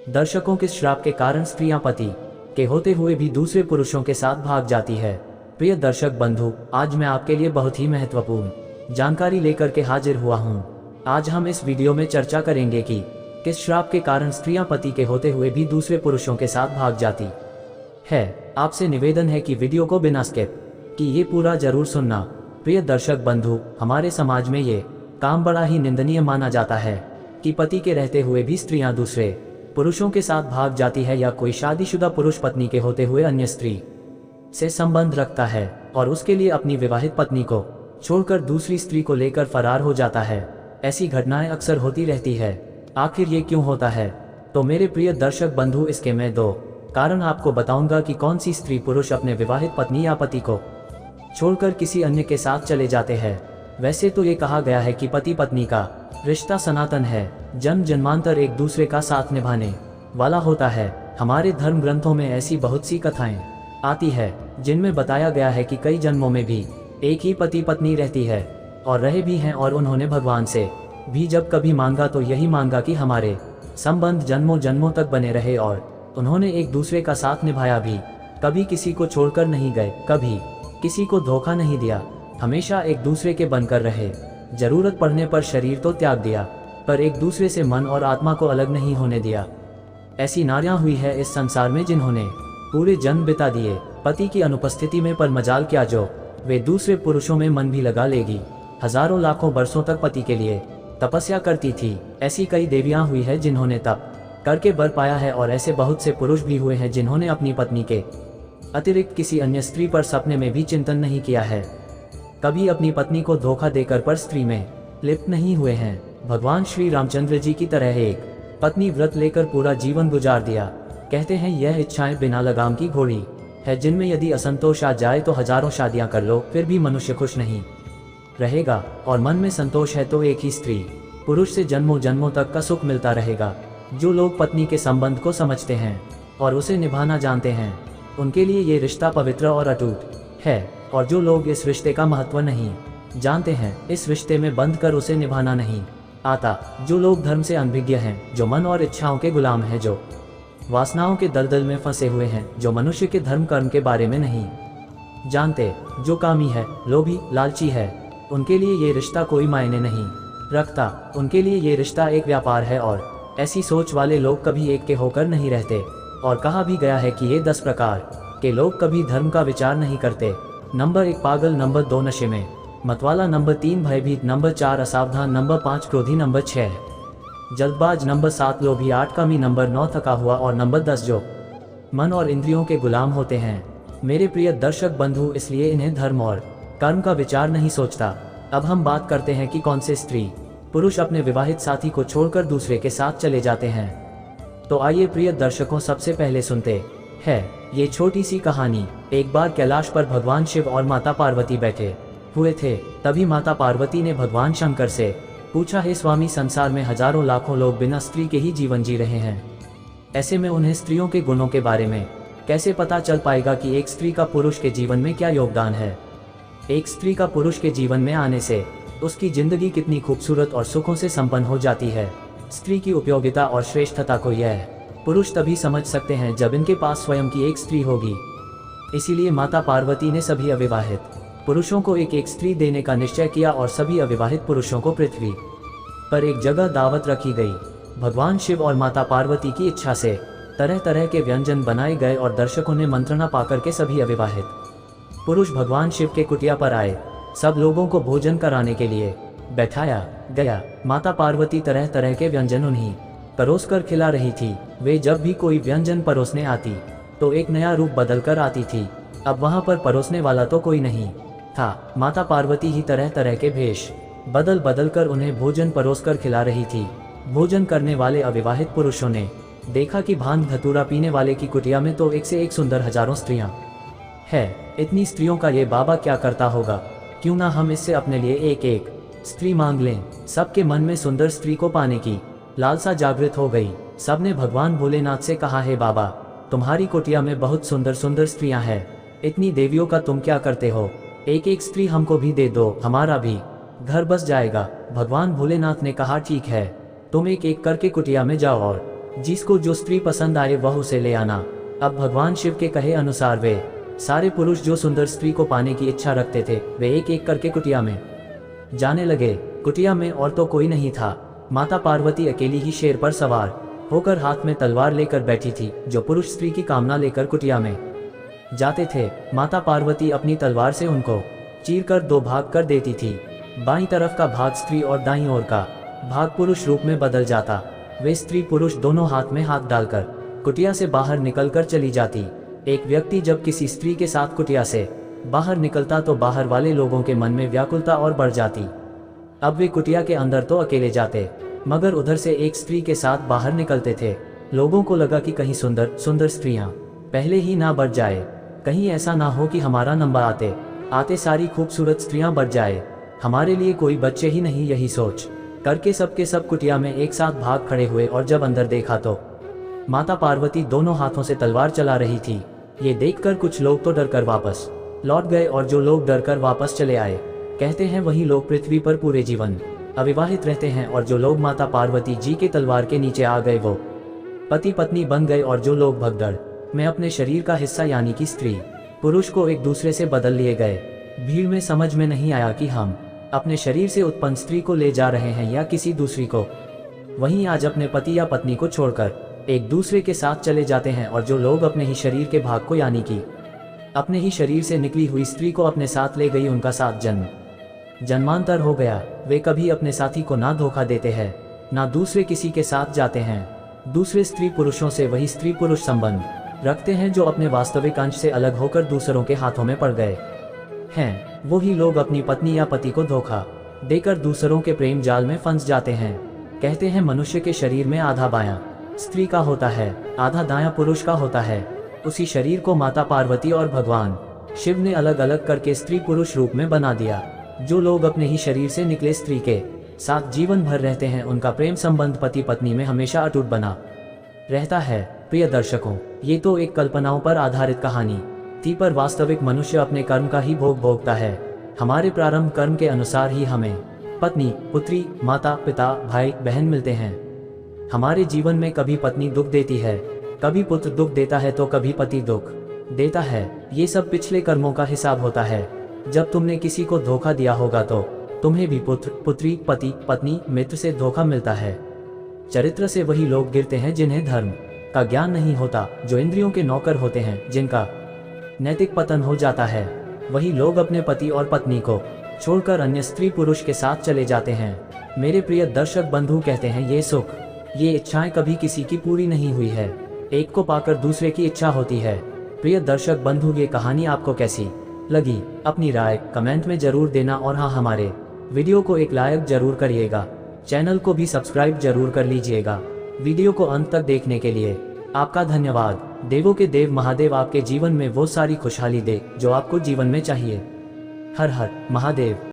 दर्शकों के श्राप के कारण स्त्रियां पति के होते हुए भी दूसरे पुरुषों के साथ भाग जाती है। प्रिय दर्शक बंधु, आज मैं आपके लिए बहुत ही महत्वपूर्ण जानकारी लेकर के हाजिर हुआ हूं। आज हम इस वीडियो में चर्चा करेंगे कि किस श्राप के कारण स्त्रियां पति के होते हुए भी दूसरे पुरुषों के साथ भाग जाती है। आपसे निवेदन है कि वीडियो को बिना स्किप कि ये पूरा जरूर सुनना। प्रिय दर्शक बंधु, हमारे समाज में ये काम बड़ा ही निंदनीय माना जाता है कि पति के रहते हुए भी स्त्रियां दूसरे पुरुषों के साथ भाग जाती है, या कोई शादीशुदा पुरुष पत्नी के होते हुए अन्य स्त्री से संबंध रखता है और उसके लिए अपनी विवाहित पत्नी को छोड़कर दूसरी स्त्री को लेकर फरार हो जाता है। ऐसी घटनाएं अक्सर होती रहती है। आखिर ये क्यों होता है? तो मेरे प्रिय दर्शक बंधु, इसके मैं 2 कारण आपको बताऊंगा कि कौन सी स्त्री पुरुष अपने विवाहित पत्नी या पति को छोड़कर किसी अन्य के साथ चले जाते हैं। वैसे तो ये कहा गया है कि पति पत्नी का रिश्ता सनातन है, जन्म जन्मांतर एक दूसरे का साथ निभाने वाला होता है। हमारे धर्म ग्रंथों में ऐसी बहुत सी कथाएं आती है जिनमें बताया गया है कि कई जन्मों में भी एक ही पति पत्नी रहती है और रहे भी हैं, और उन्होंने भगवान से भी जब कभी मांगा तो यही मांगा कि हमारे संबंध जन्मों जन्मों तक बने रहे, और उन्होंने एक दूसरे का साथ निभाया भी। कभी किसी को छोड़कर नहीं गए, कभी किसी को धोखा नहीं दिया, हमेशा एक दूसरे के बनकर रहे। जरूरत पड़ने पर शरीर तो त्याग दिया, पर एक दूसरे से मन और आत्मा को अलग नहीं होने दिया। ऐसी नारियां हुई है इस संसार में जिन्होंने पूरे जन्म बिता दिए पति की अनुपस्थिति में, पर मजाल क्या जो वे दूसरे पुरुषों में मन भी लगा लेगी। हजारों लाखों बरसों तक पति के लिए तपस्या करती थी। ऐसी कई देवियां हुई है जिन्होंने तप करके वर पाया है, और ऐसे बहुत से पुरुष भी हुए हैं जिन्होंने अपनी पत्नी के अतिरिक्त किसी अन्य स्त्री पर सपने में भी चिंतन नहीं किया है। कभी अपनी पत्नी को धोखा देकर पर स्त्री में लिप्त नहीं हुए हैं। भगवान श्री रामचंद्र जी की तरह एक पत्नी व्रत लेकर पूरा जीवन गुजार दिया। कहते हैं यह इच्छाएं बिना लगाम की घोड़ी है, जिनमें यदि असंतोष आ जाए तो हजारों शादियां कर लो, फिर भी मनुष्य खुश नहीं रहेगा। और मन में संतोष है तो एक ही स्त्री पुरुष से जन्मों जन्मों तक का सुख मिलता रहेगा। जो लोग पत्नी के संबंध को समझते हैं और उसे निभाना जानते हैं, उनके लिए ये रिश्ता पवित्र और अटूट है। और जो लोग इस रिश्ते का महत्व नहीं जानते हैं, इस रिश्ते में बंध कर उसे निभाना नहीं आता। जो लोग धर्म से अनभिज्ञ हैं, जो मन और इच्छाओं के गुलाम हैं, जो वासनाओं के दलदल में फंसे हुए हैं, जो मनुष्य के धर्म कर्म के बारे में नहीं जानते, जो कामी है, लोभी, लालची है, उनके लिए ये रिश्ता कोई मायने नहीं रखता। उनके लिए ये रिश्ता एक व्यापार है, और ऐसी सोच वाले लोग कभी एक के होकर नहीं रहते। और कहा भी गया है कि ये 10 प्रकार के लोग कभी धर्म का विचार नहीं करते। नंबर 1 पागल, नंबर 2 नशे में मतवाला, नंबर 3 भयभीत, नंबर 4 असावधान, नंबर 5 क्रोधी, नंबर 6 जल्दबाज, नंबर 7 लोभी, 8 कामी, नंबर 9 थका हुआ, और नंबर 10 जो मन और इंद्रियों के गुलाम होते हैं। मेरे प्रिय दर्शक बंधु, इसलिए इन्हें धर्म और कर्म का विचार नहीं सोचता। अब हम बात करते हैं कि कौन से स्त्री पुरुष अपने विवाहित साथी को छोड़कर दूसरे के साथ चले जाते हैं। तो आइए प्रिय दर्शकों, सबसे पहले सुनते हैं ये छोटी सी कहानी। एक बार कैलाश पर भगवान शिव और माता पार्वती बैठे हुए थे। तभी माता पार्वती ने भगवान शंकर से पूछा, हे स्वामी, संसार में हजारों लाखों लोग बिना स्त्री के ही जीवन जी रहे हैं। ऐसे में उन्हें स्त्रियों के गुणों के बारे में कैसे पता चल पाएगा कि एक स्त्री का पुरुष के जीवन में क्या योगदान है? एक स्त्री का पुरुष के जीवन में आने से उसकी जिंदगी कितनी खूबसूरत और सुखों से संपन्न हो जाती है। स्त्री की उपयोगिता और श्रेष्ठता को यह पुरुष तभी समझ सकते हैं जब इनके पास स्वयं की एक स्त्री होगी। इसीलिए माता पार्वती ने सभी अविवाहित पुरुषों को एक एक स्त्री देने का निश्चय किया, और सभी अविवाहित पुरुषों को पृथ्वी पर एक जगह दावत रखी गई। भगवान शिव और माता पार्वती की इच्छा से तरह तरह के व्यंजन बनाए गए, और दर्शकों ने मंत्रणा पाकर के सभी अविवाहित पुरुष भगवान शिव के कुटिया पर आए। सब लोगों को भोजन कराने के लिए बैठाया गया। माता पार्वती तरह तरह के व्यंजन उन्हीं परोस कर खिला रही थी। वे जब भी कोई व्यंजन परोसने आती तो एक नया रूप बदल कर आती थी। अब वहां पर परोसने वाला तो कोई नहीं था। माता पार्वती ही तरह तरह के भेष बदल बदल कर उन्हें भोजन परोस कर खिला रही थी। भोजन करने वाले अविवाहित पुरुषों ने देखा कि भांग धतूरा पीने वाले की कुटिया में तो एक से एक सुंदर हजारों स्त्रियां है। इतनी स्त्रियों का ये बाबा क्या करता होगा? क्यों ना हम इससे अपने लिए एक एक स्त्री मांग लें। सबके मन में सुंदर स्त्री को पाने की लालसा जागृत हो गई। सबने भगवान भोलेनाथ से कहा, हे बाबा, तुम्हारी कुटिया में बहुत सुंदर सुंदर स्त्रियां हैं, इतनी देवियों का तुम क्या करते हो? एक एक स्त्री हमको भी दे दो, हमारा भी घर बस जाएगा। भगवान भोलेनाथ ने कहा, ठीक है, तुम एक एक करके कुटिया में जाओ और जिसको जो स्त्री पसंद आए वह उसे ले आना। अब भगवान शिव के कहे अनुसार वे सारे पुरुष जो सुंदर स्त्री को पाने की इच्छा रखते थे वे एक एक करके कुटिया में जाने लगे। कुटिया में और तो कोई नहीं था, माता पार्वती अकेली ही शेर पर सवार होकर हाथ में तलवार लेकर बैठी थी। जो पुरुष स्त्री की कामना लेकर कुटिया में जाते थे, माता पार्वती अपनी तलवार से उनको चीरकर दो भाग कर देती थी। बाईं तरफ का भाग स्त्री और दाईं ओर का भाग पुरुष रूप में बदल जाता। वे स्त्री पुरुष दोनों हाथ में हाथ डालकर कुटिया से बाहर निकलकर चली जाती। एक व्यक्ति जब किसी स्त्री के साथ कुटिया से बाहर निकलता तो बाहर वाले लोगों के मन में व्याकुलता और बढ़ जाती। अब वे कुटिया के अंदर तो अकेले जाते, मगर उधर से एक स्त्री के साथ बाहर निकलते थे। लोगों को लगा कि कहीं सुंदर सुंदर स्त्रियां पहले ही ना बढ़ जाए, कहीं ऐसा ना हो कि हमारा नंबर आते आते सारी खूबसूरत स्त्रियां बढ़ जाए, हमारे लिए कोई बच्चे ही नहीं। यही सोच करके सबके सब कुटिया में एक साथ भाग खड़े हुए और जब अंदर देखा तो माता पार्वती दोनों हाथों से तलवार चला रही थी। ये देखकर कुछ लोग तो डरकर वापस लौट गए और जो लोग डरकर वापस चले आए, कहते हैं वही लोग पृथ्वी पर पूरे जीवन अविवाहित रहते हैं। और जो लोग माता पार्वती जी के तलवार के नीचे आ गए वो पति पत्नी बन गए। और जो लोग भगदड़ में अपने शरीर का हिस्सा यानी कि स्त्री पुरुष को एक दूसरे से बदल लिए गए। भीड़ में समझ में नहीं आया कि हम अपने शरीर से उत्पन्न स्त्री को ले जा रहे हैं या किसी दूसरी को। वहीं आज अपने पति या पत्नी को छोड़कर एक दूसरे के साथ चले जाते हैं। और जो लोग अपने ही शरीर के भाग को यानी कि अपने ही शरीर से निकली हुई स्त्री को अपने साथ ले गई, उनका साथ जन्मांतर हो गया। वे कभी अपने साथी को ना धोखा देते हैं ना दूसरे किसी के साथ जाते हैं। दूसरे स्त्री पुरुषों से वही स्त्री पुरुष संबंध रखते हैं जो अपने वास्तविक अंश से अलग होकर दूसरों के हाथों में पड़ गए हैं। वही लोग अपनी पत्नी या पति को धोखा देकर दूसरों के प्रेम जाल में फंस जाते हैं। कहते हैं मनुष्य के शरीर में आधा बायां स्त्री का होता है, आधा दायां पुरुष का होता है। उसी शरीर को माता पार्वती और भगवान शिव ने अलग अलग करके स्त्री पुरुष रूप में बना दिया। जो लोग अपने ही शरीर से निकले स्त्री के साथ जीवन भर रहते हैं, उनका प्रेम संबंध पति पत्नी में हमेशा अटूट बना रहता है। प्रिय दर्शकों, ये तो एक कल्पनाओं पर आधारित कहानी थी, पर वास्तविक मनुष्य अपने कर्म का ही भोग भोगता है। हमारे प्रारंभ कर्म के अनुसार ही हमें पत्नी, पुत्री, माता, पिता, भाई, बहन मिलते हैं। हमारे जीवन में कभी पत्नी दुख देती है, कभी पुत्र दुख देता है तो कभी पति दुख देता है। ये सब पिछले कर्मों का हिसाब होता है। जब तुमने किसी को धोखा दिया होगा तो तुम्हें भी पुत्र, पुत्री, पति, पत्नी, मित्र से धोखा मिलता है। चरित्र से वही लोग गिरते हैं जिन्हें धर्म का ज्ञान नहीं होता, जो इंद्रियों के नौकर होते हैं, जिनका नैतिक पतन हो जाता है। वही लोग अपने पति और पत्नी को छोड़कर अन्य स्त्री पुरुष के साथ चले जाते हैं। मेरे प्रिय दर्शक बंधु, कहते हैं ये सुख, ये इच्छाएं कभी किसी की पूरी नहीं हुई है, एक को पाकर दूसरे की इच्छा होती है। प्रिय दर्शक बंधु, ये कहानी आपको कैसी लगी अपनी राय कमेंट में जरूर देना। और हाँ, हमारे वीडियो को एक लाइक जरूर करिएगा, चैनल को भी सब्सक्राइब जरूर कर लीजिएगा। वीडियो को अंत तक देखने के लिए आपका धन्यवाद। देवों के देव महादेव आपके जीवन में वो सारी खुशहाली दे जो आपको जीवन में चाहिए। हर हर महादेव।